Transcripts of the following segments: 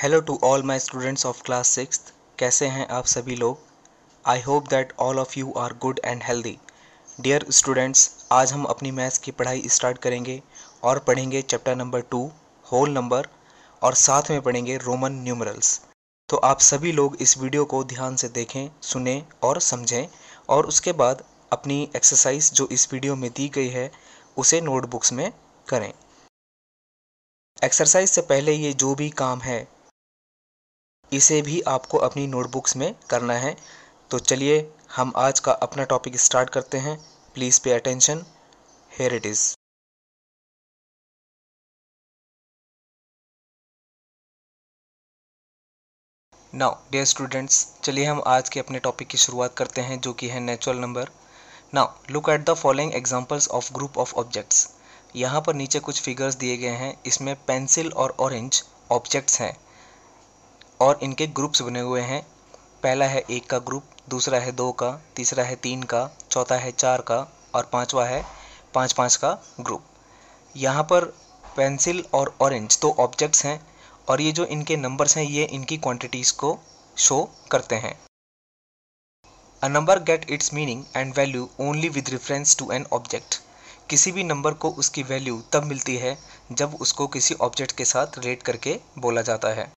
Hello to all my students of class sixth. कैसे हैं आप सभी लोग। I hope that all of you are good and healthy. Dear students, आज हम अपनी मैथ्स की पढ़ाई स्टार्ट करेंगे और पढ़ेंगे चैप्टर नंबर 2 होल नंबर, और साथ में पढ़ेंगे रोमन न्यूमरल्स। तो आप सभी लोग इस वीडियो को ध्यान से देखें, सुने और समझें, और उसके बाद अपनी एक्सरसाइज जो इस वीडियो में दी गई है उसे नोटबुक्स में करें। एक्सरसाइज से पहले ये जो भी काम है इसे भी आपको अपनी नोटबुक्स में करना है। तो चलिए हम आज का अपना टॉपिक स्टार्ट करते हैं। Please pay attention, here it is. Now dear students, चलिए हम आज के अपने टॉपिक की शुरुआत करते हैं, जो कि है natural number. Now look at the following examples of group of objects. यहाँ पर नीचे कुछ फिगर्स दिए गए हैं, इसमें पेंसिल और ऑरेंज ऑब्जेक्ट्स हैं और इनके ग्रुप्स बने हुए हैं। पहला है 1 का ग्रुप, दूसरा है 2 का, तीसरा है 3 का, चौथा है 4 का और पांचवा है 5-5 का ग्रुप। यहाँ पर पेंसिल और ऑरेंज दो ऑब्जेक्ट्स हैं और ये जो इनके नंबर्स हैं ये इनकी क्वांटिटीज़ को शो करते हैं। A number get its meaning and value only with reference to an object. किसी भी नंबर को उसकी वैल्यू तब मिलती है जब उसको किसी ऑब्जेक्ट के साथ रिलेट करके बोला जाता है।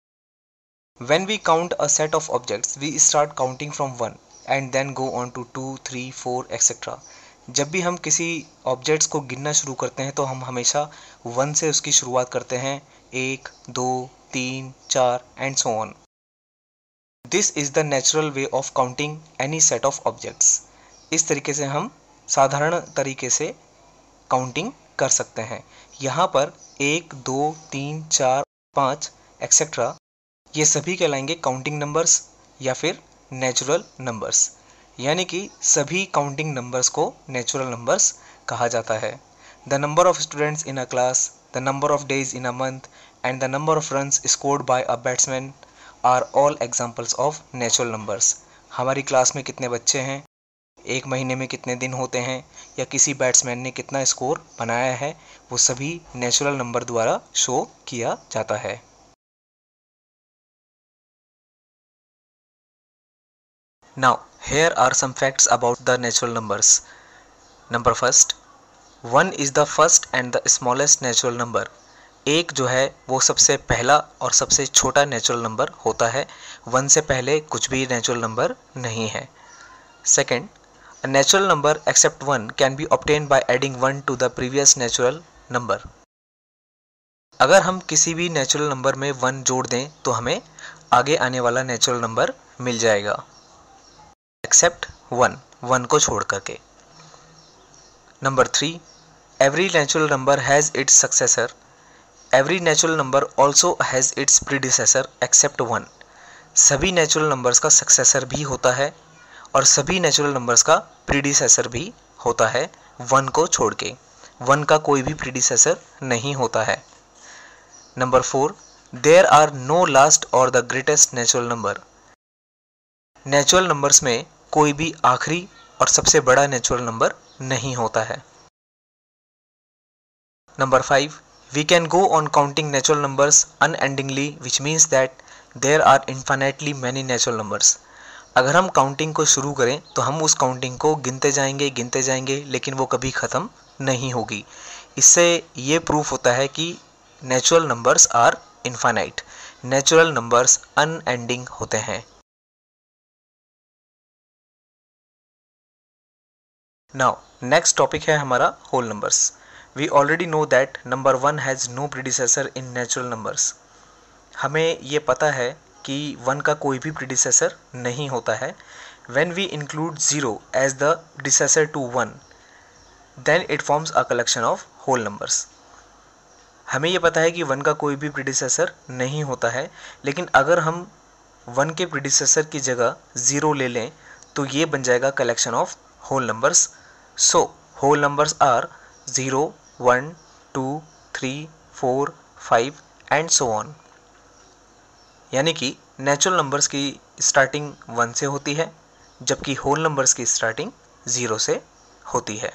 When we count a set of objects, we start counting from 1 and then go on to 2, 3, 4, etc. जब भी हम किसी ऑब्जेक्ट्स को गिनना शुरू करते हैं तो हम हमेशा 1 से उसकी शुरुआत करते हैं, 1, 2, 3, 4 and so on. This is the natural way of counting any set of objects. इस तरीके से हम साधारण तरीके से काउंटिंग कर सकते हैं। यहाँ पर 1, 2, 3, 4, 5 एक्सेट्रा ये सभी कहलाएंगे काउंटिंग नंबर्स या फिर नेचुरल नंबर्स, यानी कि सभी काउंटिंग नंबर्स को नेचुरल नंबर्स कहा जाता है। The number of students in a class, the number of days in a month and the number of runs scored by a batsman are all examples of natural numbers. हमारी class में कितने बच्चे हैं, एक महीने में कितने दिन होते हैं, या किसी बैट्समैन ने कितना स्कोर बनाया है, वो सभी नेचुरल नंबर द्वारा शो किया जाता है। Now, here are some facts about the natural numbers. Number first, 1 is the first and the smallest natural number. एक जो है वो सबसे पहला और सबसे छोटा नेचुरल नंबर होता है। 1 से पहले कुछ भी नेचुरल नंबर नहीं है। Second, a natural number except 1 can be obtained by adding 1 to the previous natural number. अगर हम किसी भी नेचुरल नंबर में 1 जोड़ दें तो हमें आगे आने वाला नेचुरल नंबर मिल जाएगा, एक्सेप्ट 1 को छोड़ करके। Number 3, every natural number has its successor. Every natural number also has its predecessor except 1। सभी नेचुरल नंबर्स का सक्सेसर भी होता है और सभी नेचुरल नंबर्स का प्रीडिसेसर भी होता है, 1 को छोड़ के। 1 का कोई भी प्रीडिसेसर नहीं होता है। Number 4, there are no last और the greatest natural number. Natural numbers में कोई भी आखिरी और सबसे बड़ा नेचुरल नंबर नहीं होता है। Number 5, we can go on counting natural numbers unendingly which means that there are infinitely many natural numbers. अगर हम काउंटिंग को शुरू करें तो हम उस काउंटिंग को गिनते जाएंगे, लेकिन वो कभी ख़त्म नहीं होगी। इससे ये प्रूफ होता है कि natural numbers are infinite, natural numbers unending होते हैं। नाउ नेक्स्ट टॉपिक है हमारा whole numbers. We already know that number 1 has no predecessor in natural numbers. हमें ये पता है कि 1 का कोई भी प्रीडिसेसर नहीं होता है। When we include 0 as the predecessor to 1 then it forms a collection of whole numbers. हमें ये पता है कि 1 का कोई भी प्रीडिसेसर नहीं होता है, लेकिन अगर हम 1 के प्रीडिसेसर की जगह 0 ले लें तो ये बन जाएगा collection of whole numbers. So, whole numbers are 0, 1, 2, 3, 4, 5 and so on. यानी कि नेचुरल नंबर्स की स्टार्टिंग 1 से होती है, जबकि होल नंबर्स की स्टार्टिंग 0 से होती है।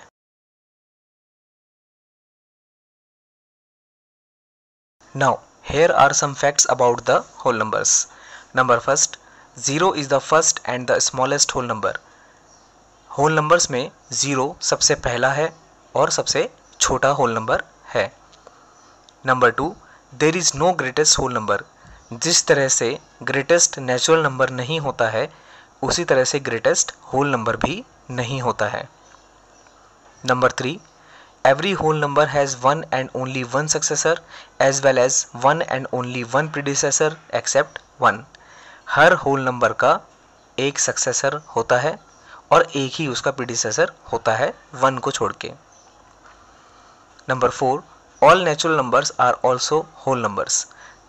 Now, Here are some facts about the whole numbers. Number first, 0 is the first and the smallest whole number. Whole numbers में 0 सबसे पहला है और सबसे छोटा होल नंबर है. Number 2, there is no greatest whole number. जिस तरह से ग्रेटेस्ट नेचुरल नंबर नहीं होता है उसी तरह से ग्रेटेस्ट होल नंबर भी नहीं होता है. Number 3, every whole number has one and only one successor as well as one and only one predecessor except one. हर होल नंबर का एक सक्सेसर होता है और एक ही उसका प्रीडिसेसर होता है 1 को छोड़ के. Number 4, all natural numbers are also whole numbers.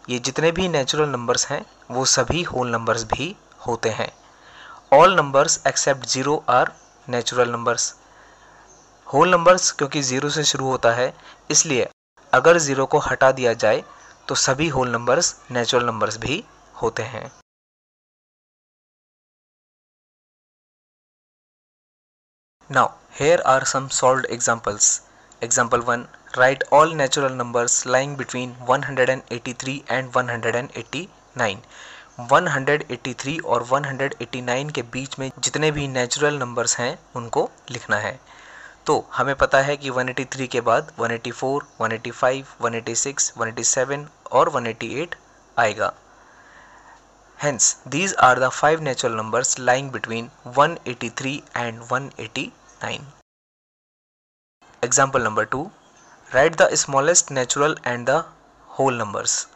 ये जितने भी नेचुरल नंबर्स हैं वो सभी होल नंबर्स भी होते हैं. All numbers except 0 are natural numbers. Whole numbers क्योंकि 0 से शुरू होता है इसलिए अगर 0 को हटा दिया जाए तो सभी होल नंबर्स नेचुरल नंबर्स भी होते हैं. Now here are some solved examples. Example 1, write all natural numbers lying between 183 and 189. 183 और 189 के बीच में जितने भी नेचुरल नंबर्स हैं उनको लिखना है. तो हमें पता है कि 183 के बाद 184, 185, 186, 187 और 188 आएगा. Hence, these are the 5 natural numbers lying between 183 and 189. Example number 2, write the smallest natural and the whole numbers.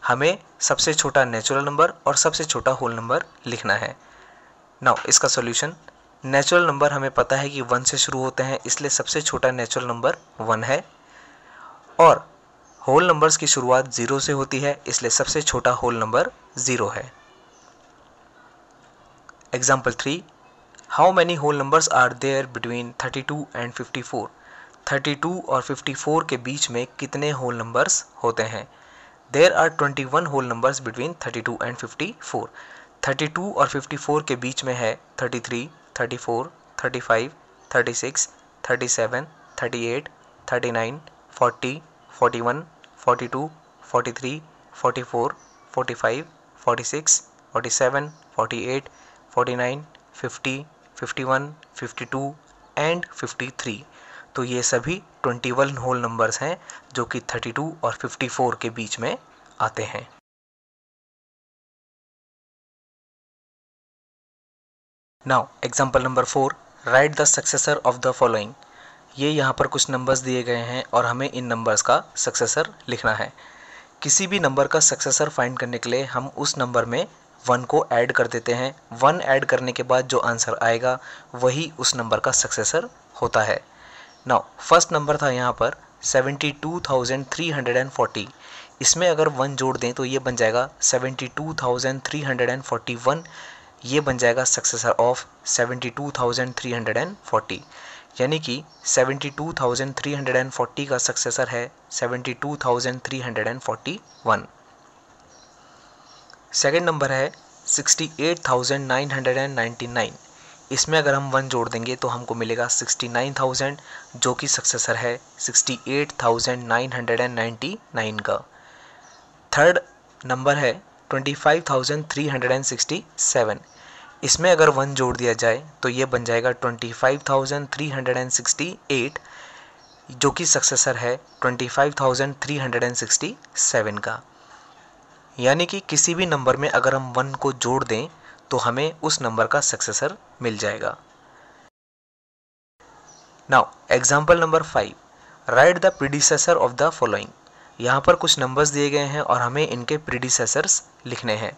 हमें सबसे छोटा नेचुरल नंबर और सबसे छोटा होल नंबर लिखना है. Now इसका सॉल्यूशन, नेचुरल नंबर हमें पता है कि 1 से शुरू होते हैं इसलिए सबसे छोटा नेचुरल नंबर 1 है और होल नंबर्स की शुरुआत 0 से होती है इसलिए सबसे छोटा होल नंबर 0 है. Example 3, how many whole numbers are there between 32 and 54. 32 और 54 के बीच में कितने होल नंबर्स होते हैं. There are 21 whole numbers between 32 and 54. 32 और 54 के बीच में है 33, 34, 35, 36, 37, 38, 39, 40, 41, 42, 43, 44, 45, 46, 47, 48, 49, 50, 51, 52 एंड 53. तो ये सभी 21 होल नंबर्स हैं जो कि 32 और 54 के बीच में आते हैं. Now example number 4, right the successor of the following. ये यहाँ पर कुछ नंबर्स दिए गए हैं और हमें इन नंबर्स का सक्सेसर लिखना है. किसी भी नंबर का सक्सेसर फाइंड करने के लिए हम उस नंबर में 1 को ऐड कर देते हैं. 1 ऐड करने के बाद जो आंसर आएगा वही उस नंबर का सक्सेसर होता है. नाउ फर्स्ट नंबर था यहाँ पर 72,340. इसमें अगर 1 जोड़ दें तो ये बन जाएगा 72,341. ये बन जाएगा सक्सेसर ऑफ 72,340. यानी कि 72,340 का सक्सेसर है 72,341. सेकेंड नंबर है 68,999. इसमें अगर हम 1 जोड़ देंगे तो हमको मिलेगा 69,000 जो कि सक्सेसर है 68,999 का. थर्ड नंबर है 25,367. इसमें अगर 1 जोड़ दिया जाए तो ये बन जाएगा 25,368 जो कि सक्सेसर है 25,367 का. यानी कि किसी भी नंबर में अगर हम 1 को जोड़ दें तो हमें उस नंबर का सक्सेसर मिल जाएगा. Now example number 5, right the predecessor of the following. यहाँ पर कुछ नंबर्स दिए गए हैं और हमें इनके प्रीडिसेसर्स लिखने हैं.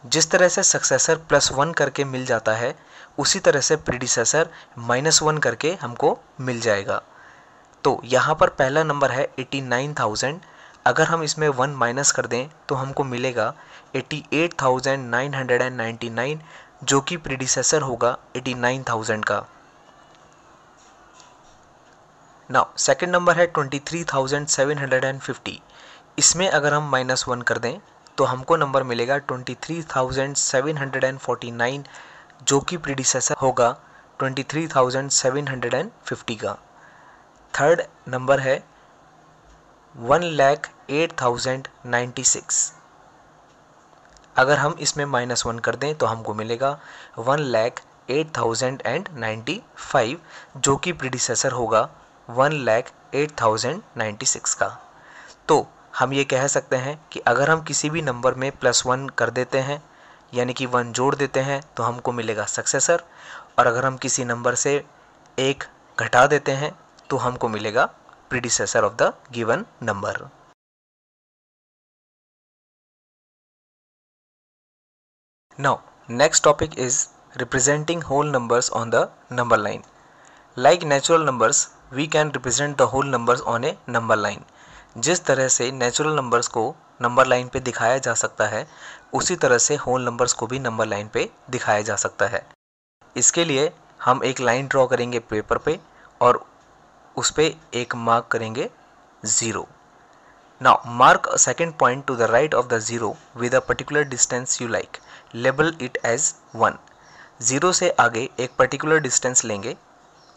जिस तरह से सक्सेसर +1 करके मिल जाता है उसी तरह से प्रीडिसेसर -1 करके हमको मिल जाएगा. तो यहाँ पर पहला नंबर है 89,000. अगर हम इसमें 1 माइनस कर दें तो हमको मिलेगा 88,999 जो कि प्रीडिसेसर होगा 89,000 का. नाउ सेकंड नंबर है 23,750. इसमें अगर हम -1 कर दें तो हमको नंबर मिलेगा 23,749 जो कि प्रीडिसेसर होगा 23,750 का. थर्ड नंबर है 1,08,096। अगर हम इसमें -1 कर दें तो हमको मिलेगा 1,08,095, जो कि प्रीडिसेसर होगा 1,08,096 का। तो हम ये कह सकते हैं कि अगर हम किसी भी नंबर में +1 कर देते हैं, यानी कि 1 जोड़ देते हैं, तो हमको मिलेगा सक्सेसर, और अगर हम किसी नंबर से 1 घटा देते हैं तो हमको मिलेगा predecessor of the given number. Now, next topic is representing whole numbers on the number line. Like natural numbers, we can represent the whole numbers on a number line. जिस तरह से नेचुरल नंबर्स को number line पे दिखाया जा सकता है, उसी तरह से होल नंबर्स को भी नंबर लाइन पे दिखाया जा सकता है। इसके लिए हम एक लाइन ड्रॉ करेंगे पेपर पे और उस पे एक मार्क करेंगे 0। Now mark a second point to the right of the 0 with a particular distance you like. Label it as 1. 0 से आगे एक पर्टिकुलर डिस्टेंस लेंगे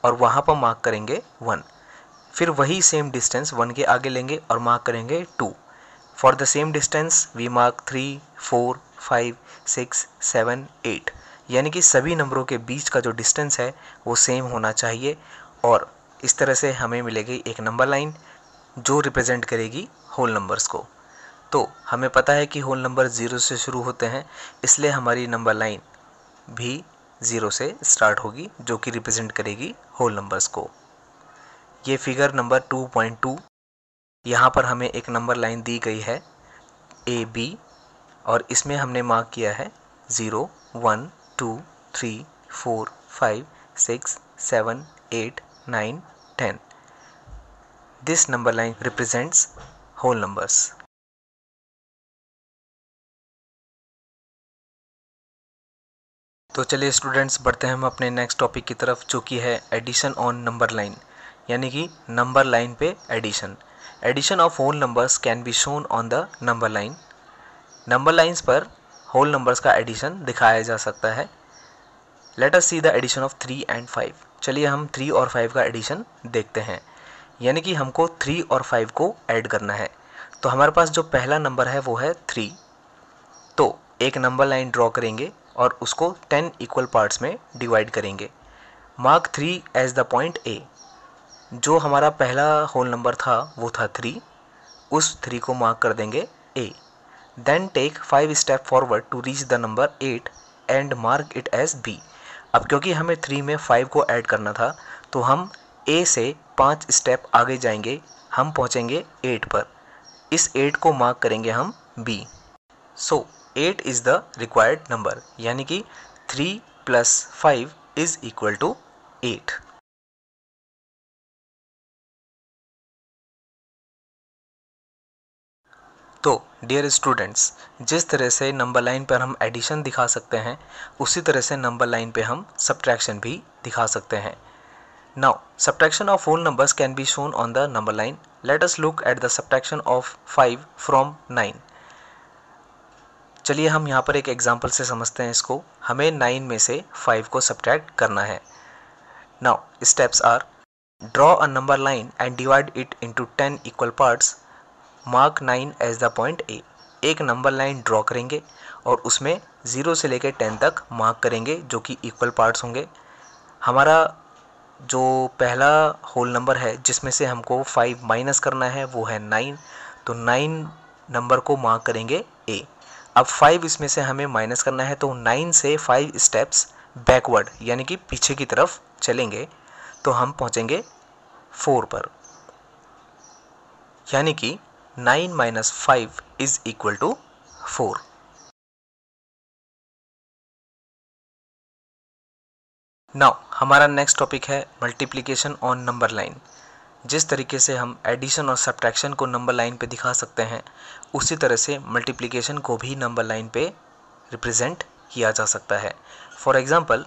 और वहाँ पर मार्क करेंगे 1। फिर वही सेम डिस्टेंस 1 के आगे लेंगे और मार्क करेंगे 2। For the same distance we mark 3, 4, 5, 6, 7, 8। यानी कि सभी नंबरों के बीच का जो डिस्टेंस है वो सेम होना चाहिए, और इस तरह से हमें मिलेगी एक नंबर लाइन जो रिप्रेजेंट करेगी होल नंबर्स को। तो हमें पता है कि होल नंबर 0 से शुरू होते हैं, इसलिए हमारी नंबर लाइन भी 0 से स्टार्ट होगी, जो कि रिप्रेजेंट करेगी होल नंबर्स को। ये फिगर नंबर 2.2, यहाँ पर हमें एक नंबर लाइन दी गई है AB, और इसमें हमने मार्क किया है 0, 1, 2, 3, 4, 5, 6, 7, 8, 9, 10. This number line represents whole numbers. तो चलिए स्टूडेंट्स, बढ़ते हैं हम अपने नेक्स्ट टॉपिक की तरफ, जो कि है एडिशन ऑन नंबर लाइन, यानी कि नंबर लाइन पे addition. Addition of whole numbers can be shown on the number line. Number lines पर होल नंबर्स का एडिशन दिखाया जा सकता है। Let us see the addition of 3 and 5। चलिए हम 3 और 5 का एडिशन देखते हैं, यानी कि हमको 3 और 5 को ऐड करना है। तो हमारे पास जो पहला नंबर है वो है 3। तो एक नंबर लाइन ड्रॉ करेंगे और उसको 10 इक्वल पार्ट्स में डिवाइड करेंगे। Mark 3 as the point A। जो हमारा पहला होल नंबर था वो था 3, उस 3 को मार्क कर देंगे A। Then take 5 step forward to reach the number 8 and mark it as B। अब क्योंकि हमें 3 में 5 को ऐड करना था, तो हम A से 5 स्टेप आगे जाएंगे, हम पहुंचेंगे 8 पर। इस 8 को मार्क करेंगे हम B। So 8 is the required number, यानी कि 3 + 5 इज इक्वल टू 8। तो डियर स्टूडेंट्स, जिस तरह से नंबर लाइन पर हम एडिशन दिखा सकते हैं, उसी तरह से नंबर लाइन पे हम सब्ट्रैक्शन भी दिखा सकते हैं। Now, subtraction of whole numbers can be shown on the number line. Let us look at the subtraction of 5 from 9. चलिए हम यहाँ पर एक एग्जांपल से समझते हैं इसको। हमें 9 में से 5 को सब्ट्रैक्ट करना है। Now, steps are: draw a number line and divide it into 10 equal parts. Mark 9 as the point A. एक नंबर लाइन ड्रॉ करेंगे और उसमें 0 से लेकर 10 तक मार्क करेंगे, जो कि इक्वल पार्ट्स होंगे। हमारा जो पहला होल नंबर है जिसमें से हमको 5 माइनस करना है वो है 9, तो 9 नंबर को मार्क करेंगे A। अब 5 इसमें से हमें माइनस करना है, तो 9 से 5 स्टेप्स बैकवर्ड यानी कि पीछे की तरफ चलेंगे तो हम पहुंचेंगे 4 पर, यानी कि 9 - 5 इज इक्वल टू 4। नाउ हमारा नेक्स्ट टॉपिक है मल्टीप्लिकेशन ऑन नंबर लाइन। जिस तरीके से हम एडिशन और सब्ट्रैक्शन को नंबर लाइन पे दिखा सकते हैं, उसी तरह से मल्टीप्लिकेशन को भी नंबर लाइन पे रिप्रेजेंट किया जा सकता है। For example,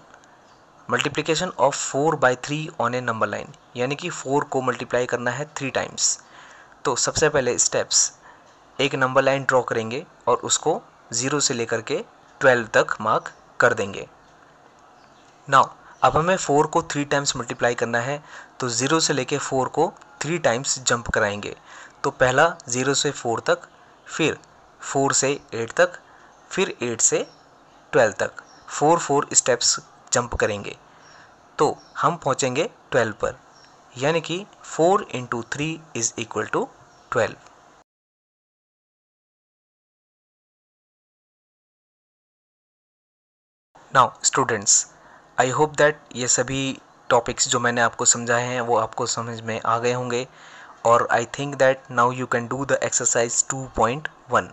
multiplication of 4/3 on A number line, यानी कि 4 को मल्टीप्लाई करना है 3 टाइम्स। तो सबसे पहले स्टेप्स, एक नंबर लाइन ड्रॉ करेंगे और उसको 0 से लेकर के 12 तक मार्क कर देंगे। नाउ अब हमें 4 को 3 टाइम्स मल्टीप्लाई करना है, तो 0 से लेके 4 को 3 टाइम्स जंप कराएंगे। तो पहला 0 से 4 तक, फिर 4 से 8 तक, फिर 8 से 12 तक 4 स्टेप्स जंप करेंगे तो हम पहुंचेंगे 12 पर, यानी कि 4 × 3 is equal to 12। Now students, I hope that ये सभी टॉपिक्स जो मैंने आपको समझाए हैं वो आपको समझ में आ गए होंगे, और I think that now you can do the exercise 2.1।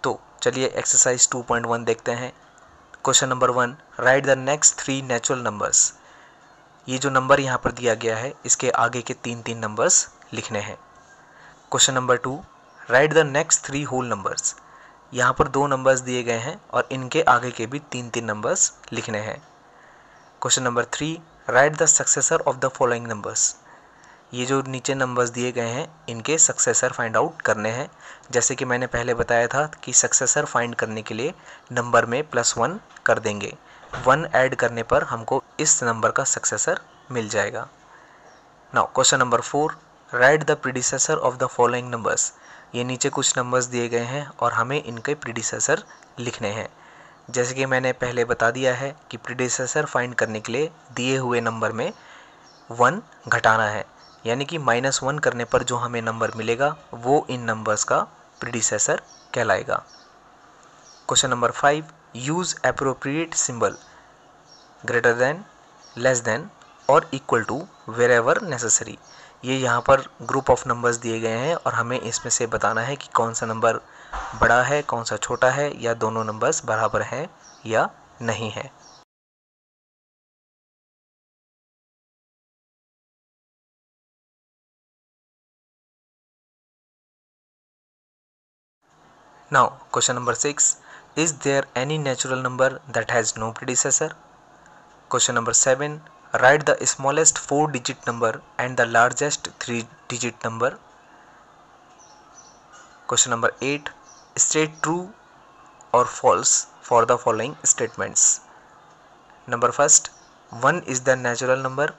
तो चलिए एक्सरसाइज 2.1 देखते हैं। Question number 1, right the next 3 natural numbers. ये जो नंबर यहाँ पर दिया गया है इसके आगे के 3 नंबर्स लिखने हैं। Question number 2, write the next 3 whole numbers. यहाँ पर 2 नंबर्स दिए गए हैं और इनके आगे के भी 3 नंबर्स लिखने हैं। Question number 3, right the successor of the following numbers. ये जो नीचे नंबर्स दिए गए हैं इनके सक्सेसर फाइंड आउट करने हैं। जैसे कि मैंने पहले बताया था कि सक्सेसर फाइंड करने के लिए नंबर में +1 कर देंगे, 1 ऐड करने पर हमको इस नंबर का सक्सेसर मिल जाएगा। Now question number 4, right the predecessor of the following numbers. ये नीचे कुछ नंबर्स दिए गए हैं और हमें इनके प्रीडिसेसर लिखने हैं। जैसे कि मैंने पहले बता दिया है कि प्रीडिसेसर फाइंड करने के लिए दिए हुए नंबर में 1 घटाना है, यानी कि -1 करने पर जो हमें नंबर मिलेगा वो इन नंबर्स का प्रीडिसेसर कहलाएगा। Question number 5, use appropriate symbol greater than, less than और इक्वल टू वेरेवर नेसेसरी। ये यहाँ पर ग्रुप ऑफ नंबर्स दिए गए हैं और हमें इसमें से बताना है कि कौन सा नंबर बड़ा है, कौन सा छोटा है, या दोनों नंबर्स बराबर हैं या नहीं है। Now question number 6, is there any natural number that has no predecessor? Question number 7, write the smallest 4-digit number and the largest 3-digit number. Question number 8, state true or false for the following statements. Number first, 1 is the natural number.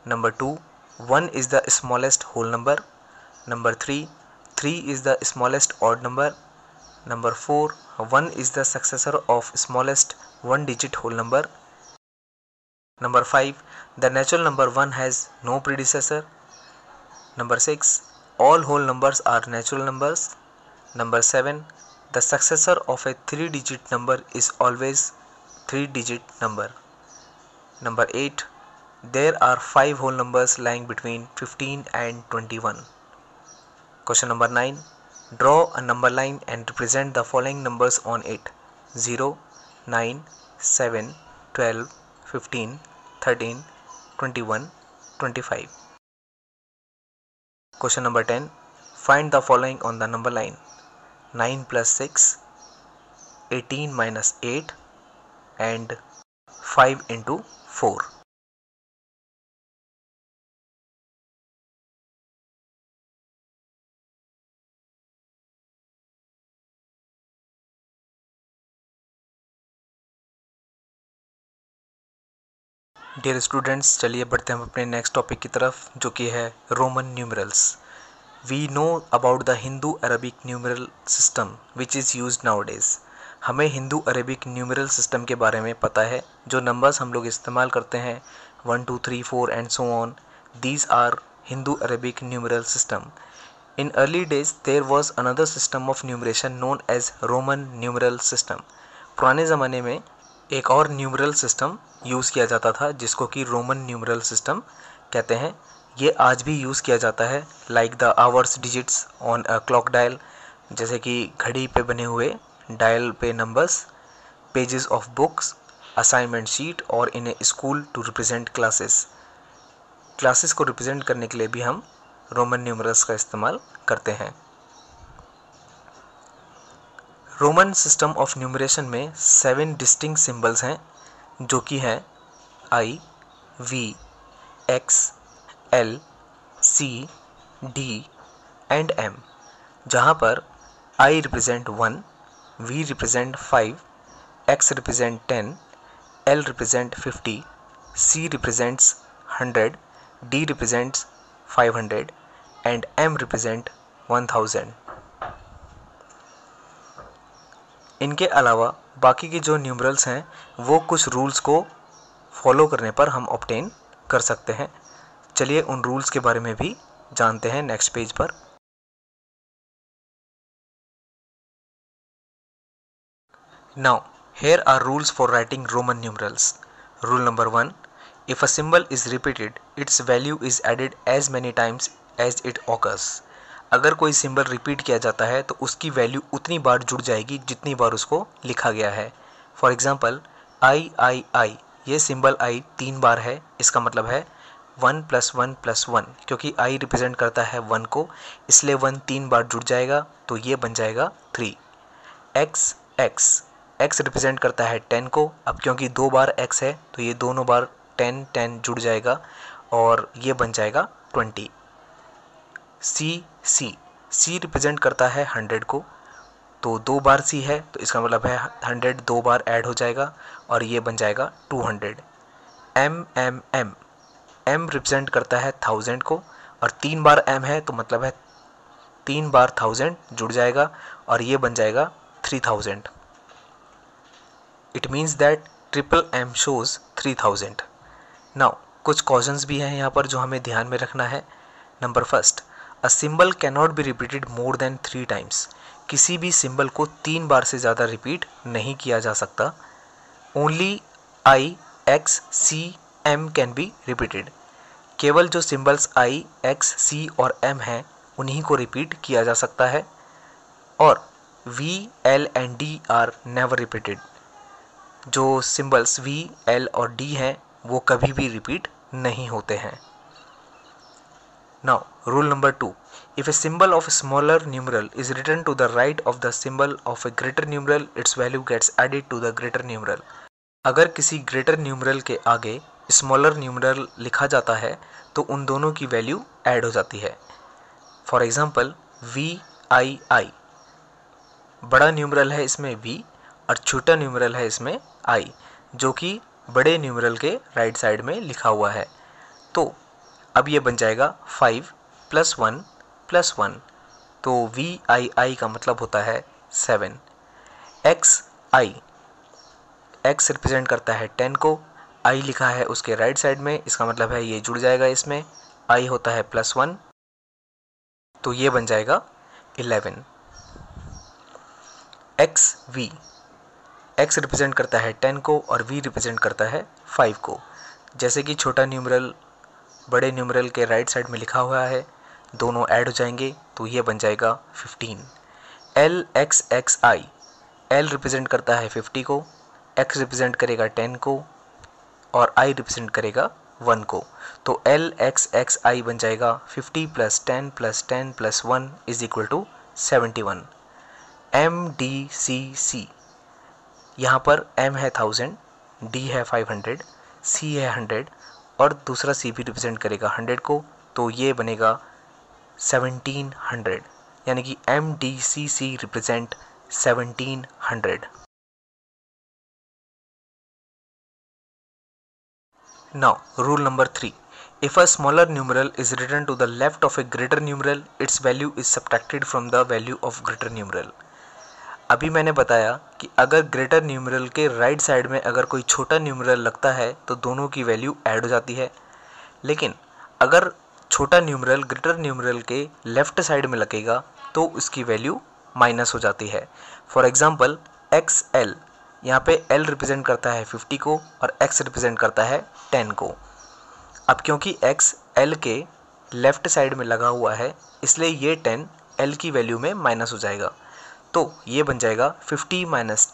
Number 2, 1 is the smallest whole number. Number 3, 3 is the smallest odd number. Number 4, 1 is the successor of smallest 1-digit whole number. Number 5, the natural number 1 has no predecessor. Number 6, all whole numbers are natural numbers. Number 7, the successor of a 3-digit number is always 3-digit number. Number 8, there are 5 whole numbers lying between 15 and 21. Question number 9, draw a number line and represent the following numbers on it: 0, 9, 7, 12, 15, 13, 21, 25. Question number 10, find the following on the number line: 9 plus 6, 18 minus 8 and 5 into 4. Dear students, चलिए बढ़ते हैं हम अपने next topic की तरफ, जो कि है Roman numerals. We know about the Hindu Arabic numeral system which is use nowadays. हमें हिंदू अरबिक न्यूमरल सिस्टम के बारे में पता है। जो नंबर्स हम लोग इस्तेमाल करते हैं 1 2 3 4 and so on, these are Hindu Arabic numeral system. In early days there was another system of numeration known as Roman numeral system. पुराने ज़माने में एक और न्यूमरल सिस्टम यूज़ किया जाता था जिसको कि रोमन न्यूमरल सिस्टम कहते हैं। ये आज भी यूज़ किया जाता है, like the hours digits on a clock dial, जैसे कि घड़ी पे बने हुए डायल पे numbers, pages of books, assignment sheet और in a school to represent classes. Classes को रिप्रेजेंट करने के लिए भी हम रोमन न्यूमरल्स का इस्तेमाल करते हैं। रोमन सिस्टम ऑफ न्यूमरेशन में 7 डिस्टिंक्ट सिंबल्स हैं, जो कि हैं I, V, X, L, C, D and M, जहाँ पर I represent 1, V represent 5, X represent 10, L represent 50, C represents 100, D represents 500 and M represent 1000। इनके अलावा बाकी के जो न्यूमरल्स हैं वो कुछ रूल्स को फॉलो करने पर हम ऑब्टेन कर सकते हैं। चलिए उन रूल्स के बारे में भी जानते हैं नेक्स्ट पेज पर। Now, here are rules for writing Roman numerals. Rule number 1. If a symbol is repeated, its value is added as many times as it occurs. अगर कोई सिंबल रिपीट किया जाता है तो उसकी वैल्यू उतनी बार जुड़ जाएगी जितनी बार उसको लिखा गया है। फॉर एग्जाम्पल आई, ये सिंबल आई 3 बार है, इसका मतलब है 1 + 1 + 1, क्योंकि आई रिप्रेजेंट करता है 1 को, इसलिए 1 3 बार जुड़ जाएगा तो ये बन जाएगा 3। एक्स रिप्रेजेंट करता है 10 को, अब क्योंकि 2 बार x है तो ये दोनों बार 10 जुड़ जाएगा और ये बन जाएगा 20। सी रिप्रेजेंट करता है 100 को, तो 2 बार C है तो इसका मतलब है 100 2 बार ऐड हो जाएगा और ये बन जाएगा 200। एम रिप्रेजेंट करता है 1000 को और 3 बार M है तो मतलब है 3 बार 1000 जुड़ जाएगा और ये बन जाएगा 3000। It means that triple M shows 3000। Now कुछ कॉजन्स भी हैं यहाँ पर जो हमें ध्यान में रखना है। Number first, a symbol can not be repeated more than 3 times. किसी भी सिंबल को 3 बार से ज़्यादा रिपीट नहीं किया जा सकता। Only I, X, C, M can be repeated. केवल जो सिंबल्स I, X, C और M हैं उन्हीं को रिपीट किया जा सकता है और V, L and D are never repeated. जो सिंबल्स V, L और D हैं वो कभी भी रिपीट नहीं होते हैं। Now rule number 2, if a symbol of a smaller numeral is written to the right of the symbol of a greater numeral, its value gets added to the greater numeral. अगर किसी greater numeral के आगे smaller numeral लिखा जाता है तो उन दोनों की वैल्यू ऐड हो जाती है। फॉर एग्जाम्पल VII, बड़ा न्यूमरल है इसमें V और छोटा न्यूमरल है इसमें I, जो कि बड़े न्यूमरल के राइट साइड में लिखा हुआ है। तो अब ये बन जाएगा 5 + 1 + 1, तो VII का मतलब होता है 7। X रिप्रेजेंट करता है 10 को, I लिखा है उसके राइट साइड में, इसका मतलब है ये जुड़ जाएगा इसमें, I होता है +1, तो ये बन जाएगा 11। X रिप्रेजेंट करता है 10 को और V रिप्रेजेंट करता है 5 को। जैसे कि छोटा न्यूमरल बड़े न्यूमरल के राइट साइड में लिखा हुआ है, दोनों ऐड हो जाएंगे तो ये बन जाएगा 15। LXXI, L रिप्रेजेंट करता है 50 को, X रिप्रेजेंट करेगा 10 को और I रिप्रेजेंट करेगा 1 को, तो LXXI बन जाएगा 50 + 10 + 10 + 1 = 71। MDCC, यहाँ पर M है 1000, D है 500, C है 100 और दूसरा C भी रिप्रेजेंट करेगा 100 को, तो ये बनेगा 1700, यानी कि MDCC represent 1700। Now, rule number 3. If a smaller numeral is written to the left of a greater numeral, its value is subtracted from the value of greater numeral. अभी मैंने बताया कि अगर ग्रेटर न्यूमरल के राइट साइड में अगर कोई छोटा न्यूमरल लगता है तो दोनों की वैल्यू ऐड हो जाती है, लेकिन अगर छोटा न्यूमरल ग्रेटर न्यूमरल के लेफ्ट साइड में लगेगा तो उसकी वैल्यू माइनस हो जाती है। फॉर एग्जांपल XL, यहाँ पे L रिप्रेजेंट करता है 50 को और X रिप्रेजेंट करता है 10 को। अब क्योंकि X L के लेफ्ट साइड में लगा हुआ है इसलिए ये 10 L की वैल्यू में माइनस हो जाएगा, तो ये बन जाएगा 50 -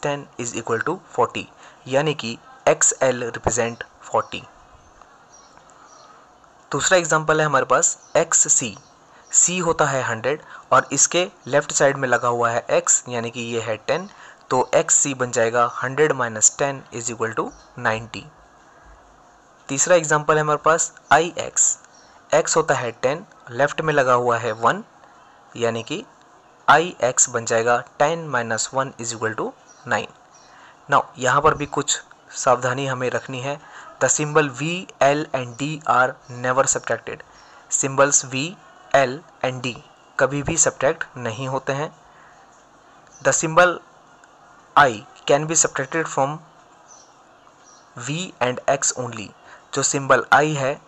10 = 40, यानी कि XL रिप्रेजेंट 40। दूसरा एग्जांपल है हमारे पास XC, C होता है 100 और इसके लेफ्ट साइड में लगा हुआ है X, यानी कि ये है 10, तो XC बन जाएगा 100 - 10 = 90। तीसरा एग्जांपल है हमारे पास IX, X होता है 10, लेफ्ट में लगा हुआ है 1, यानी कि IX बन जाएगा 10 - 1 = 9। नाउ यहाँ पर भी कुछ सावधानी हमें रखनी है। The symbol V, L and D are never subtracted. Symbols V, L and D कभी भी सब्ट्रैक्ट नहीं होते हैं। The symbol I can be subtracted from v and x only. जो सिंबल i है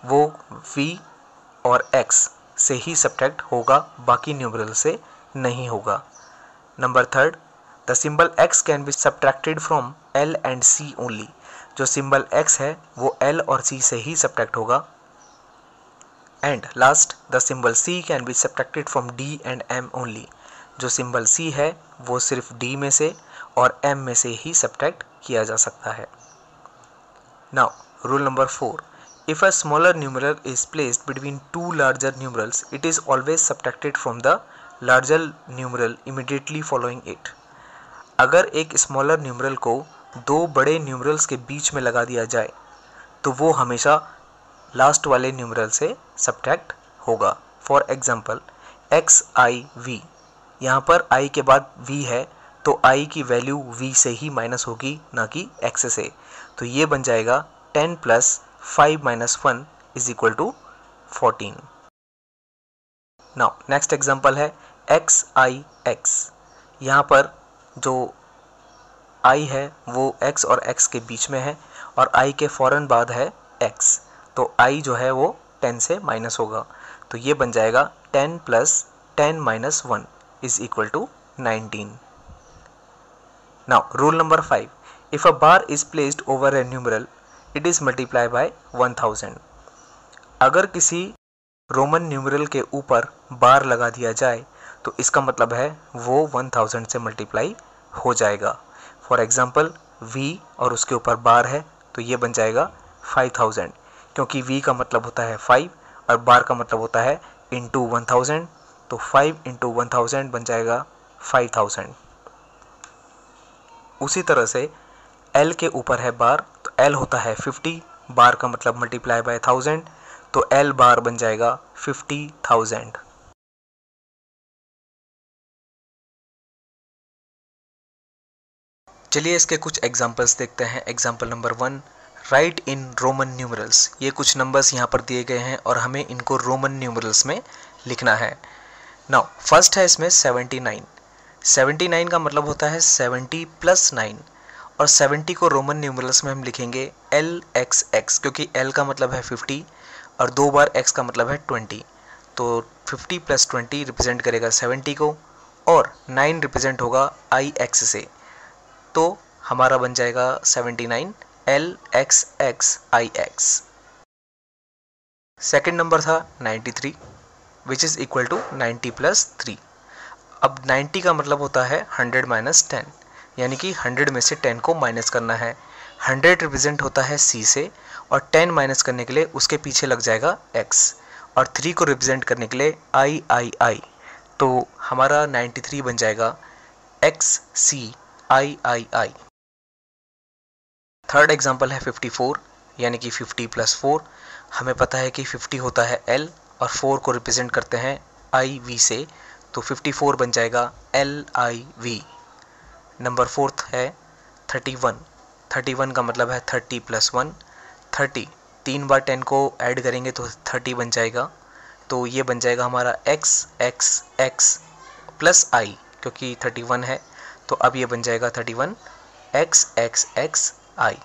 वो v और x से ही सब्ट्रैक्ट होगा, बाकी न्यूमरल से नहीं होगा। Number third, the symbol x can be subtracted from l and c only. जो सिंबल x है वो l और c से ही सब्ट्रैक्ट होगा। And last, the symbol c can be subtracted from d and m only. जो symbol c है वो सिर्फ d में से और m में से ही सब्ट्रैक्ट किया जा सकता है। Now, rule number 4. If a smaller numeral is placed between two larger numerals, it is always subtracted from the larger numeral immediately following it. अगर एक स्मॉलर न्यूमरल को दो बड़े न्यूमरल्स के बीच में लगा दिया जाए तो वो हमेशा लास्ट वाले न्यूमरल से सब्ट्रैक्ट होगा। फॉर एग्जाम्पल XIV, यहाँ पर I के बाद V है तो I की वैल्यू V से ही माइनस होगी, ना कि X से। तो ये बन जाएगा 10 + 5 - 1 = 14। नाउ नेक्स्ट एग्जांपल है XIX। यहाँ पर जो I है वो X और X के बीच में है और I के फ़ौरन बाद है X, तो I जो है वो 10 से माइनस होगा। तो ये बन जाएगा 10 + 10 - 1 = 19। Now rule number 5. If a bar is placed over a numeral, it is multiplied by 1000. अगर किसी रोमन न्यूमरल के ऊपर बार लगा दिया जाए तो इसका मतलब है वो 1000 से मल्टीप्लाई हो जाएगा। फॉर एग्जांपल v और उसके ऊपर बार है तो ये बन जाएगा 5000, क्योंकि v का मतलब होता है 5 और बार का मतलब होता है इंटू 1000, तो 5 × 1000 बन जाएगा 5000। उसी तरह से L के ऊपर है बार तो L होता है 50, बार का मतलब मल्टीप्लाई बाय 1000, तो L बार बन जाएगा 50,000। चलिए इसके कुछ एग्जांपल्स देखते हैं। Example number 1, right in Roman numerals. ये कुछ नंबर्स यहाँ पर दिए गए हैं और हमें इनको रोमन न्यूमरल्स में लिखना है। नाउ फर्स्ट है इसमें 79। 79 का मतलब होता है 70 + 9 और 70 को रोमन न्यूमरल्स में हम लिखेंगे LXX, क्योंकि L का मतलब है 50 और 2 बार X का मतलब है 20, तो 50 + 20 रिप्रेजेंट करेगा 70 को और 9 रिप्रेजेंट होगा IX से, तो हमारा बन जाएगा 79 LXXIX। सेकेंड नंबर था 93 विच इज़ इक्वल टू 90 + 3। अब 90 का मतलब होता है 100 - 10, यानी कि 100 में से 10 को माइनस करना है। 100 रिप्रेजेंट होता है C से और 10 माइनस करने के लिए उसके पीछे लग जाएगा X और 3 को रिप्रेजेंट करने के लिए I, तो हमारा 93 बन जाएगा XCII। थर्ड एग्जांपल है 54, यानी कि 50 + 4। हमें पता है कि 50 होता है L और 4 को रिप्रेजेंट करते हैं IV से, तो 54 बन जाएगा LIV। नंबर फोर्थ है 31। 31 का मतलब है 30 + 1। 30 3 बार 10 को ऐड करेंगे तो 30 बन जाएगा, तो ये बन जाएगा हमारा XXX + I, क्योंकि 31 है तो अब ये बन जाएगा 31 XXXI।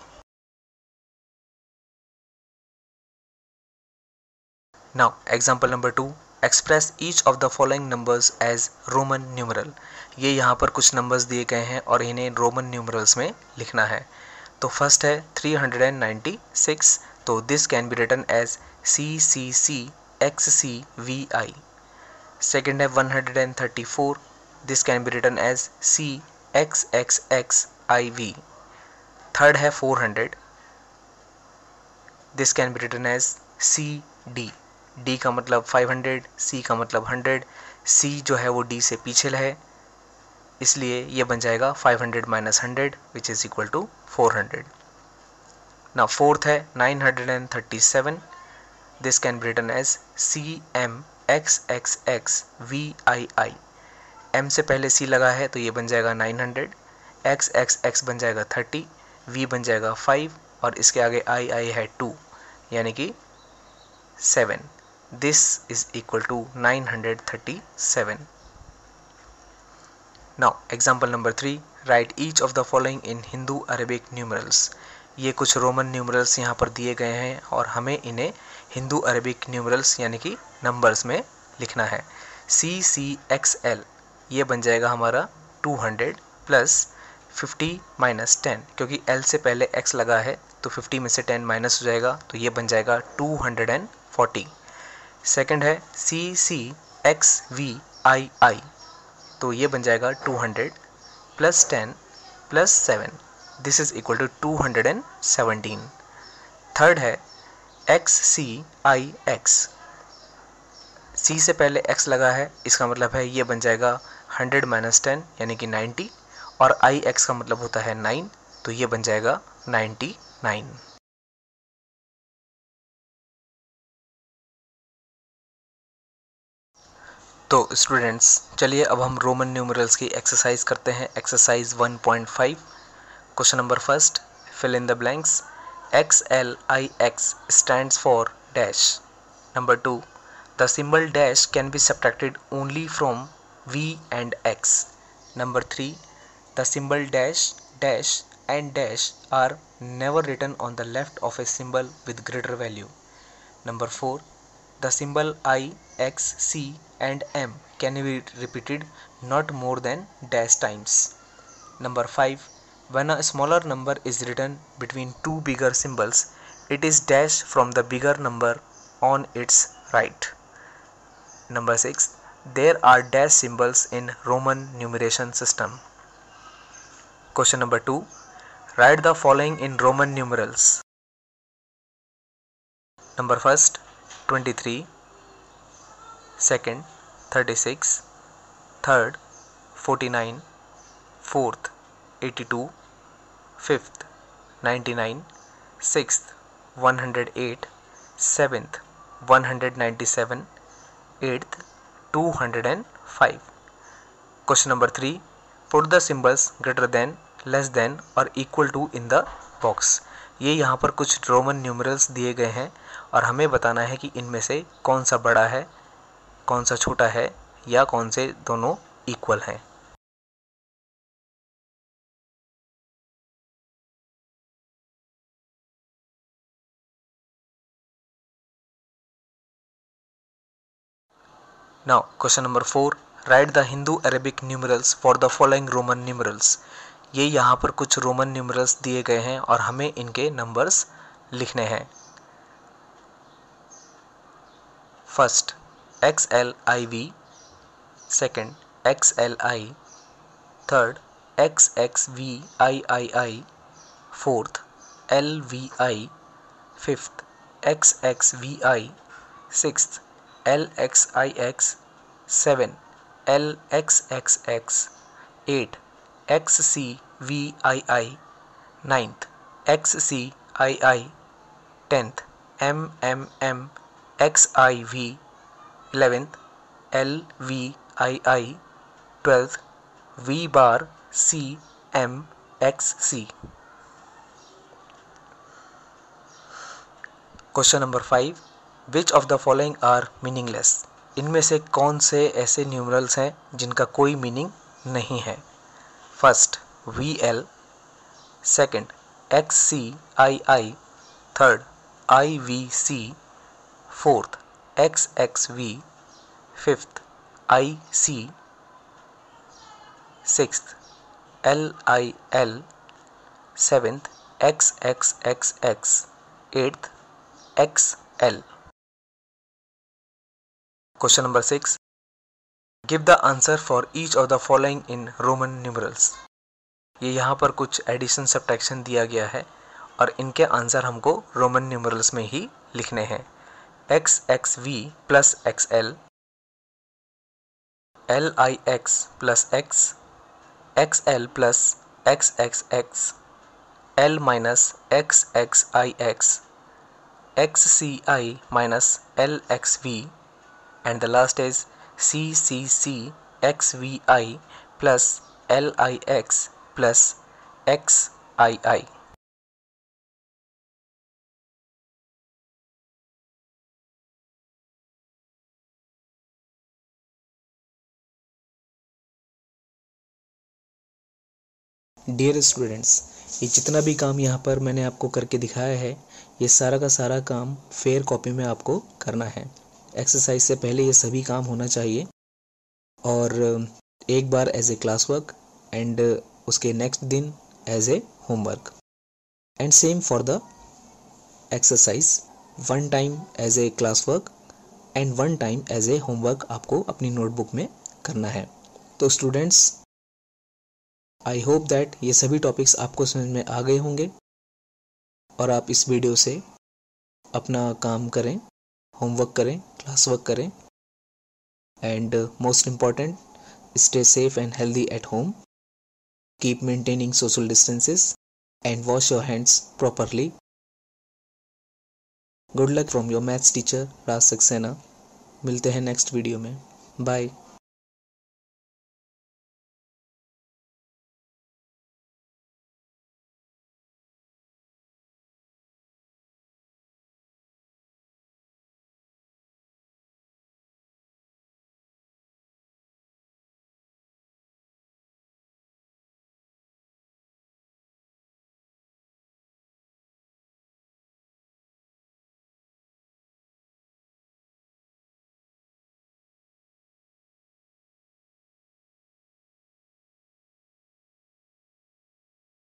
Now example number 2, express each of the following numbers as Roman numeral. ये यहाँ पर कुछ नंबर्स दिए गए हैं और इन्हें रोमन न्यूमरल्स में लिखना है। तो फर्स्ट है 396, तो this can be written as CCCXCVI। Second है 134, this can be written as CXXXIV। Third है 400, this can be written as CD। D का मतलब 500, C का मतलब 100, C जो है वो D से पीछे है, इसलिए ये बन जाएगा 500 - 100 विच इज़ इक्वल टू 400। ना फोर्थ है 937, this can be written as CMXXXVII। M से पहले C लगा है तो ये बन जाएगा 900, XXX बन जाएगा 30, V बन जाएगा 5 और इसके आगे I है 2, यानी कि 7। This is equal to 937. Now example number 3, write each of the following in Hindu Arabic numerals. ये कुछ रोमन न्यूमरल्स यहाँ पर दिए गए हैं और हमें इन्हें हिंदू अरेबिक न्यूमरल्स यानी कि नंबर्स में लिखना है. CCXL ये बन जाएगा हमारा 200 प्लस 50 माइनस 10, क्योंकि L से पहले X लगा है तो 50 में से 10 माइनस हो जाएगा तो ये बन जाएगा 240. सेकंड है CCXVII, तो ये बन जाएगा 200 plus 10 plus 7, this is equal to 217. Third है XCIX, C से पहले X लगा है, इसका मतलब है ये बन जाएगा 100 माइनस 10 यानी कि 90, और IX का मतलब होता है 9, तो ये बन जाएगा 99. तो स्टूडेंट्स चलिए अब हम रोमन न्यूमरल्स की एक्सरसाइज करते हैं. Exercise 1.5. Question number first, fill in the blanks. XLIX stands for dash. Number 2, the symbol dash can be subtracted only from V and X. Number 3, the symbol dash, dash and dash are never written on the left of a symbol with greater value. Number 4, the symbol I, X, C and M can be repeated not more than dash times. Number 5, when a smaller number is written between two bigger symbols, it is dash from the bigger number on its right. Number 6, there are dash symbols in Roman numeration system. Question number 2, write the following in Roman numerals. Number first 23, second 36, third 49, fourth 82, fifth 99, sixth 108, seventh 197, eighth 205. Question number 3, put the symbols greater than, less than or equal to in the box. ये यहाँ पर कुछ Roman numerals दिए गए हैं और हमें बताना है कि इनमें से कौन सा बड़ा है, कौन सा छोटा है या कौन से दोनों इक्वल हैं. Now question number 4, write the Hindu Arabic numerals for the following Roman numerals. ये यहाँ पर कुछ रोमन न्यूमरल्स दिए गए हैं और हमें इनके नंबर्स लिखने हैं. First XLIV, second XLI, third XXVIII, fourth LVI, fifth XXVI, sixth LXIX, seven LXXX, eight XCVII, ninth XCII, tenth MMMXIV, 11th LVII, 12th V bar CMXC. Question number 5, which of the following are meaningless? इनमें से कौन से ऐसे numerals हैं जिनका कोई meaning नहीं है. First VL, second XCII, third IVC, fourth XXV, fifth IC, sixth LIL, seventh XXXX, eighth XL. Question number 6, give the answer for each of the following in Roman numerals. ये यहाँ पर कुछ addition subtraction दिया गया है और इनके answer हमको रोमन न्यूमरल्स में ही लिखने हैं. XXV plus XL, LIX plus X, XL plus XXX, L minus XXIX, XCI minus LXV, and the last is CCCXVI plus LIX plus XII. Dear students, ये जितना भी काम यहाँ पर मैंने आपको करके दिखाया है, ये सारा का सारा काम फेयर कॉपी में आपको करना है। एक्सरसाइज से पहले ये सभी काम होना चाहिए और एक बार as a class work and उसके नेक्स्ट दिन as a homework, and same for the exercise, 1 time as a class work and 1 time as a homework आपको अपनी नोटबुक में करना है। तो स्टूडेंट्स, आई होप दैट ये सभी टॉपिक्स आपको समझ में आ गए होंगे और आप इस वीडियो से अपना काम करें, होमवर्क करें, क्लास वर्क करें, and most important, stay safe and healthy at home, keep maintaining social distances and wash your hands properly. Good luck from your maths teacher Raj Saxena. मिलते हैं नेक्स्ट वीडियो में। Bye.